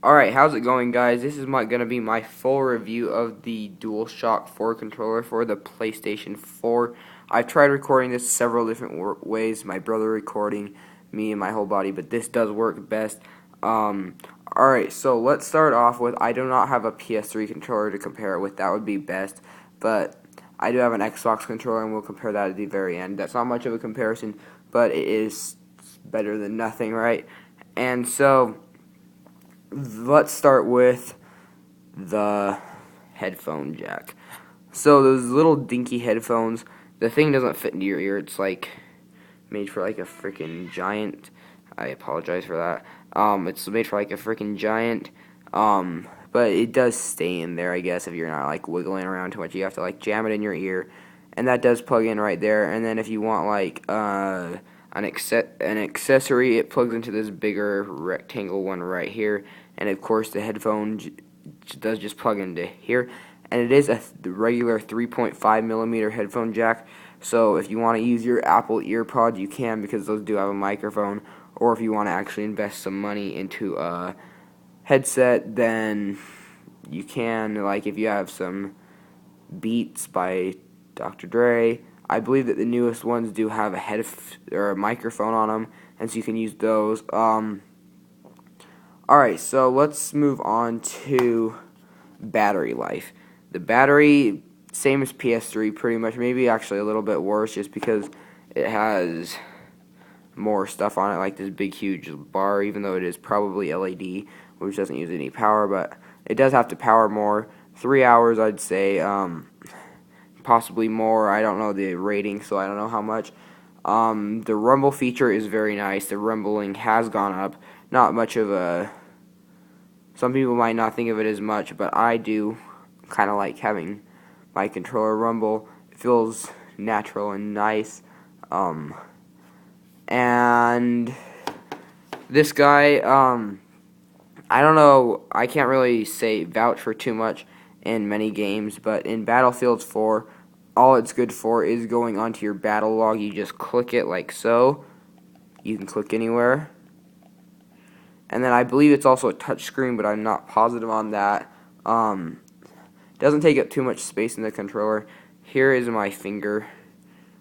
Alright, how's it going, guys? This is going to be my full review of the Dualshock 4 controller for the PlayStation 4. I've tried recording this several different ways, my brother recording, me and my whole body, but this does work best. Alright, so let's start off with, I do not have a PS3 controller to compare it with, that would be best, but I do have an Xbox controller, and we'll compare that at the very end. That's not much of a comparison, but it is better than nothing, right? And so let's start with the headphone jack. So those little dinky headphones, the thing doesn't fit into your ear. It's like made for like a freaking giant. I apologize for that. It's made for like a freaking giant. But it does stay in there, I guess, if you're not like wiggling around too much. You have to like jam it in your ear, and that does plug in right there. And then if you want like an accessory, it plugs into this bigger rectangle one right here, and of course the headphone does just plug into here, and it is a regular 3.5 millimeter headphone jack. So if you want to use your Apple EarPods, you can, because those do have a microphone. Or if you want to actually invest some money into a headset, then you can. Like if you have some Beats by Dr. Dre, I believe that the newest ones do have a or a microphone on them, and so you can use those. Alright, so let's move on to battery life. The battery, same as PS3 pretty much, maybe actually a little bit worse, just because it has more stuff on it, like this big huge bar, even though it is probably LED, which doesn't use any power, but it does have to power more. 3 hours, I'd say, possibly more. I don't know the rating, so I don't know how much. The rumble feature is very nice. The rumbling has gone up. Not much of a... Some people might not think of it as much, but I do kind of like having my controller rumble. It feels natural and nice. And this guy, I don't know, I can't really vouch for too much in many games, but in Battlefield 4, all it's good for is going onto your battle log. You just click it like so. You can click anywhere. And then I believe it's also a touch screen, but I'm not positive on that. Doesn't take up too much space in the controller. Here is my finger.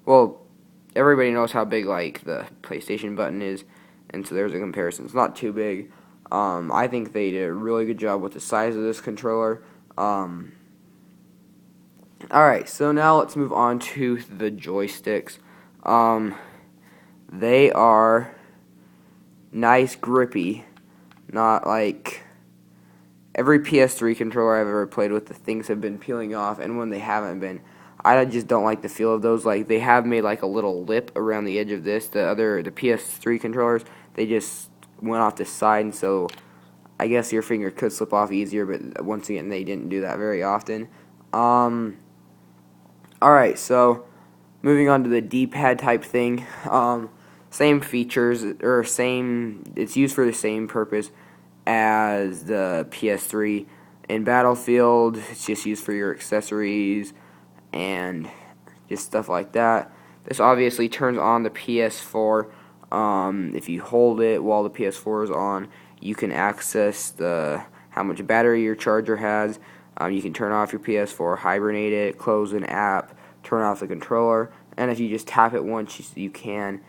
Well, everybody knows how big like the PlayStation button is, and so there's a comparison. It's not too big. I think they did a really good job with the size of this controller. Alright, so now let's move on to the joysticks. They are nice, grippy. Not like every PS3 controller I've ever played with, the things have been peeling off, and when they haven't been, I just don't like the feel of those. Like, they have made like a little lip around the edge of this. The PS3 controllers, they just went off the side, and so I guess your finger could slip off easier, but once again, they didn't do that very often. Alright, so moving on to the D-pad type thing. Same features, or it's used for the same purpose as the PS3. In Battlefield, it's just used for your accessories and just stuff like that. This obviously turns on the PS4. If you hold it while the PS4 is on, you can access how much battery your charger has. You can turn off your PS4, hibernate it, close an app, turn off the controller, and if you just tap it once, you can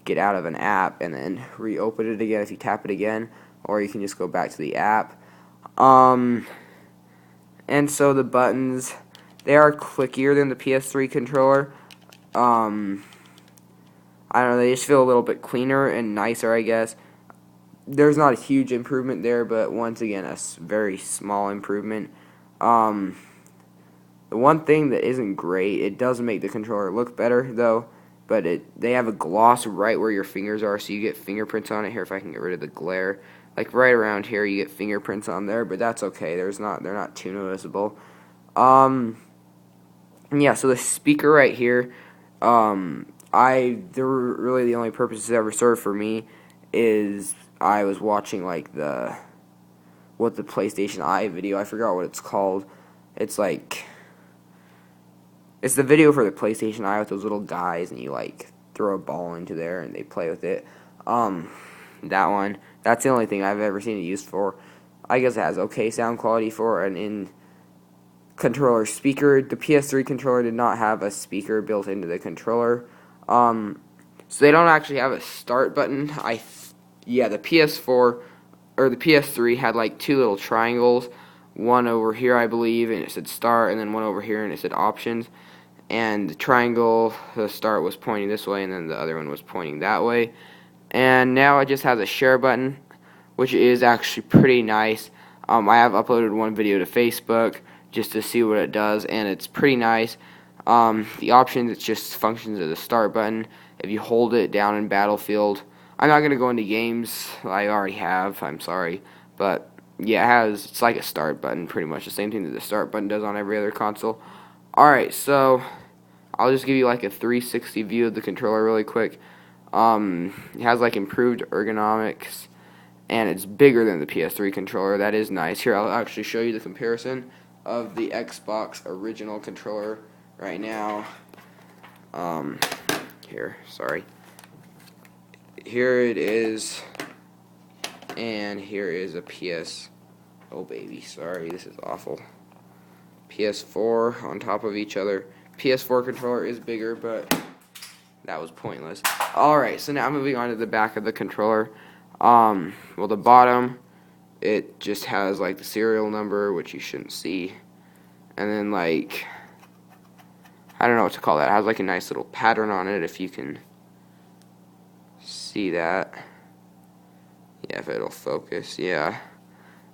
get out of an app and then reopen it again if you tap it again, or you can just go back to the app. And so the buttons, they are clickier than the PS3 controller. I don't know, they just feel a little bit cleaner and nicer, I guess. There's not a huge improvement there, but once again, a very small improvement. The one thing that isn't great, it does make the controller look better, though, but they have a gloss right where your fingers are, so you get fingerprints on it. Here, if I can get rid of the glare. Like right around here, you get fingerprints on there, but that's okay. They're not too noticeable. Yeah, so the speaker right here, really the only purpose it's ever served for me is I was watching like the PlayStation Eye video. I forgot what it's called. It's the video for the PlayStation Eye with those little guys, and you like throw a ball into there and they play with it. That one. That's the only thing I've ever seen it used for. I guess it has okay sound quality for an in-controller speaker. The PS3 controller did not have a speaker built into the controller. So they don't actually have a start button. Yeah, the PS4 or the PS3 had like two little triangles, one over here I believe, and it said start, and then one over here and it said options. And the triangle, the start was pointing this way, and then the other one was pointing that way. And now it just has a share button, which is actually pretty nice. I have uploaded one video to Facebook just to see what it does, and it's pretty nice. The options, it just functions as a start button. If you hold it down in Battlefield, I'm not going to go into games, I already have, I'm sorry, but yeah, it's like a start button, pretty much the same thing that the start button does on every other console. Alright, so I'll just give you like a 360 view of the controller really quick. It has like improved ergonomics, and it's bigger than the PS3 controller. That is nice. Here, I'll actually show you the comparison of the Xbox original controller right now. Here, sorry. Here it is, and here is a oh baby, sorry, this is awful. PS4 on top of each other. PS4 controller is bigger, but that was pointless. Alright, so now moving on to the back of the controller. Well, the bottom, it just has like the serial number, which you shouldn't see. And then like, I don't know what to call that. It has like a nice little pattern on it, if you can see that. Yeah, if it'll focus, yeah.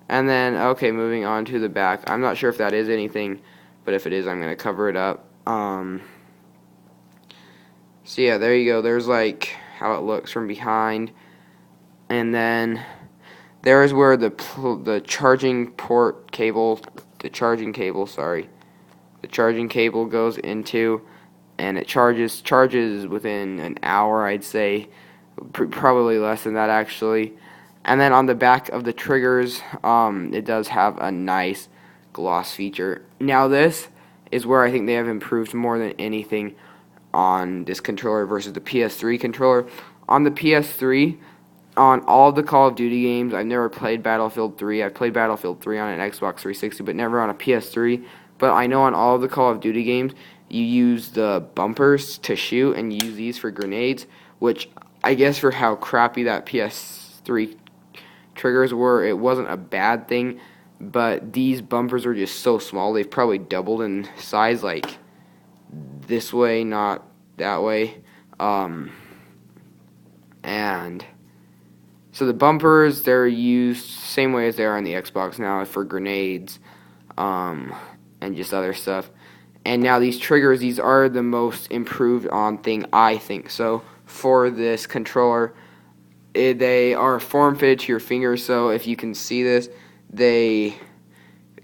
And then, okay, moving on to the back. I'm not sure if that is anything, but if it is, I'm going to cover it up. So yeah, there you go. There's like how it looks from behind. And then there's where the charging port cable, the charging cable goes into, and it charges within an hour, I'd say, probably less than that actually. And then on the back of the triggers, it does have a nice gloss feature. Now this is where I think they have improved more than anything on this controller versus the PS3 controller. On the PS3, on all the Call of Duty games, I've never played Battlefield 3. I've played Battlefield 3 on an Xbox 360, but never on a PS3. But I know on all of the Call of Duty games, you use the bumpers to shoot, and you use these for grenades, which I guess for how crappy that PS3 triggers were, it wasn't a bad thing. But these bumpers are just so small, they've probably doubled in size, like this way, not that way. And so the bumpers, they're used same way as they are on the Xbox now for grenades, and just other stuff. And now these triggers, these are the most improved on thing, I think. So for this controller, they are form-fitted to your fingers, so if you can see this, they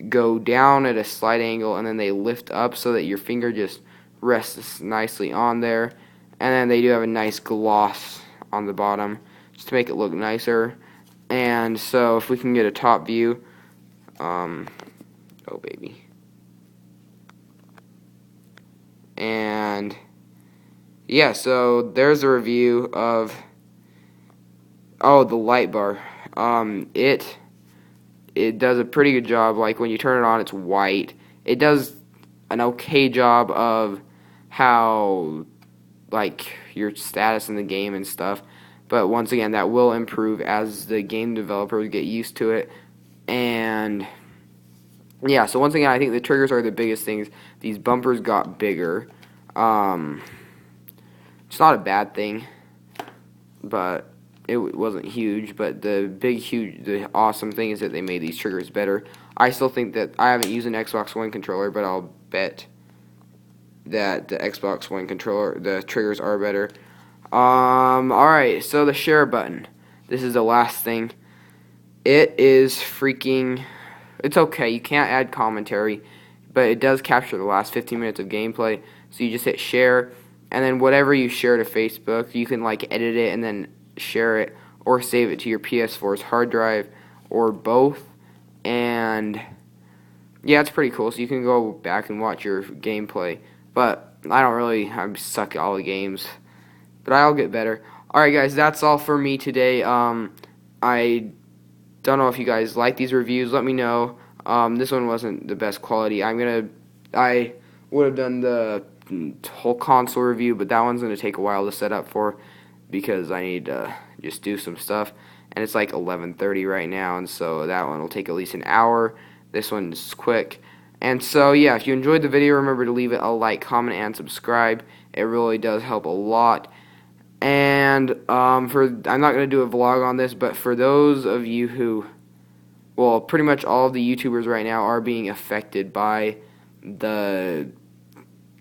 go down at a slight angle and then they lift up so that your finger just rests nicely on there. And then they do have a nice gloss on the bottom just to make it look nicer. And so if we can get a top view, oh baby. And yeah, so there's a review of the light bar. It does a pretty good job. Like when you turn it on, it's white. It does an okay job of how like your status in the game and stuff. But once again, that will improve as the game developers get used to it. And yeah, so once again, I think the triggers are the biggest things. These bumpers got bigger. It's not a bad thing, but it wasn't huge. But the awesome thing is that they made these triggers better. I still think that I haven't used an Xbox One controller, but I'll bet that the Xbox One controller, the triggers are better. Alright, so the share button. This is the last thing. It is freaking... It's okay, you can't add commentary, but it does capture the last 15 minutes of gameplay. So you just hit share, and then whatever you share to Facebook, you can like edit it and then share it, or save it to your PS4's hard drive, or both. And yeah, it's pretty cool. So you can go back and watch your gameplay. But I suck at all the games, but I'll get better. Alright guys, that's all for me today. I don't know if you guys like these reviews. Let me know. This one wasn't the best quality. I would have done the whole console review, but that one's gonna take a while to set up for because I need to just do some stuff. And it's like 11:30 right now, and so that one will take at least an hour. This one's quick. And so yeah, if you enjoyed the video, remember to leave it a like, comment, and subscribe. It really does help a lot. And I'm not going to do a vlog on this, but for those of you who, well, pretty much all of the YouTubers right now are being affected by the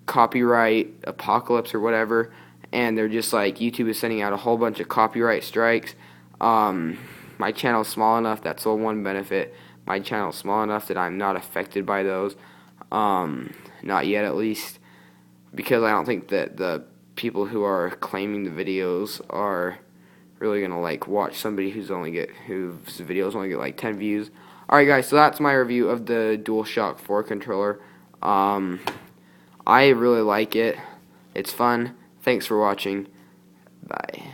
copyright apocalypse or whatever, and they're just like, YouTube is sending out a whole bunch of copyright strikes. My channel's small enough, that's the one benefit. My channel's small enough that I'm not affected by those, not yet at least, because I don't think that the people who are claiming the videos are really gonna like watch somebody whose videos only get like 10 views. Alright guys, so that's my review of the Dualshock 4 controller. I really like it. It's fun. Thanks for watching. Bye.